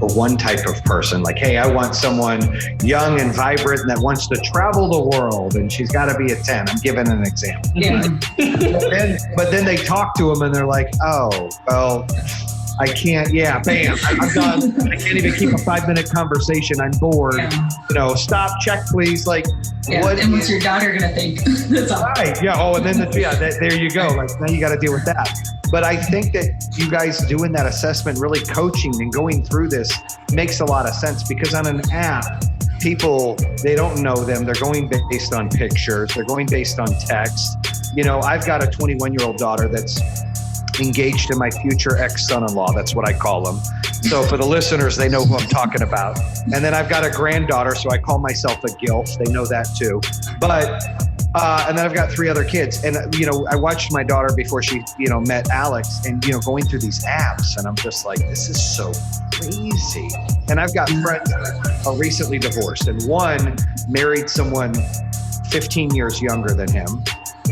one type of person. Like, hey, I want someone young and vibrant and that wants to travel the world, and she's got to be a 10. I'm giving an example. Yeah. But then they talk to them and they're like, oh, well, I can't, bam, I'm done. I can't even keep a 5-minute conversation. I'm bored. Yeah. Stop, check, please. Like, what? And what's your daughter going to think? That's all. Right. Yeah. Oh, and then there you go. Like, now you got to deal with that. But I think that you guys doing that assessment, really coaching and going through this makes a lot of sense, because on an app, people, they don't know them. They're going based on pictures. They're going based on text. I've got a 21-year-old daughter that's engaged to my future ex-son-in-law. That's what I call him. So for the listeners, they know who I'm talking about. And then I've got a granddaughter, so I call myself a gilf. They know that too. But and then I've got 3 other kids. And I watched my daughter before she met Alex, and going through these apps, and I'm just like, this is so crazy. And I've got friends that are recently divorced, and one married someone 15 years younger than him.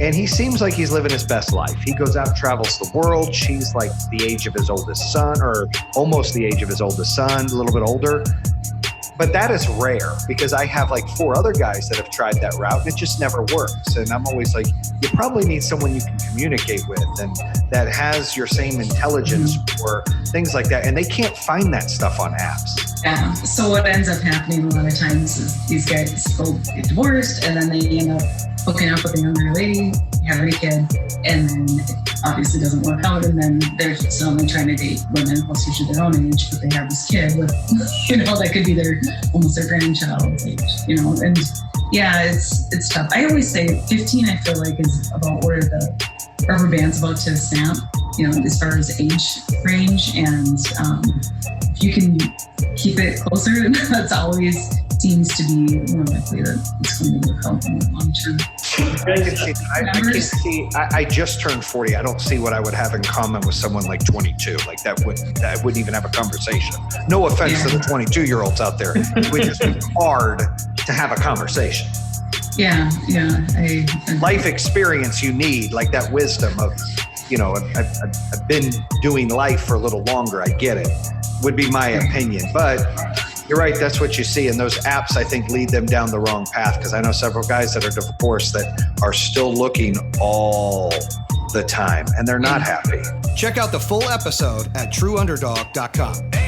And he seems like he's living his best life. He goes out, travels the world. She's like the age of his oldest son, or almost the age of his oldest son, a little bit older. But that is rare, because I have like 4 other guys that have tried that route, and it just never works. And I'm always like, you probably need someone you can communicate with and that has your same intelligence or things like that. And they can't find that stuff on apps. Yeah. So what ends up happening a lot of times is these guys go get divorced, and then they end up hooking up with a younger lady, having a kid, and then it obviously doesn't work out, and then they're suddenly trying to date women closer to their own age, but they have this kid with, that could be almost their grandchild's age, and yeah, it's tough. I always say 15, I feel like, is about where the rubber band's about to snap, as far as age range, and if you can keep it closer, that's always seems to be more likely that it's going to work out in the long term. I just turned 40. I don't see what I would have in common with someone like 22. Like that wouldn't even have a conversation. No offense to the 22-year-olds out there. It would just be hard to have a conversation. Yeah. Life experience you need, like that wisdom of, I've been doing life for a little longer. I get it. Would be my opinion, but you're right. That's what you see. And those apps, I think, lead them down the wrong path, because I know several guys that are divorced that are still looking all the time, and they're not happy. Check out the full episode at trueunderdog.com.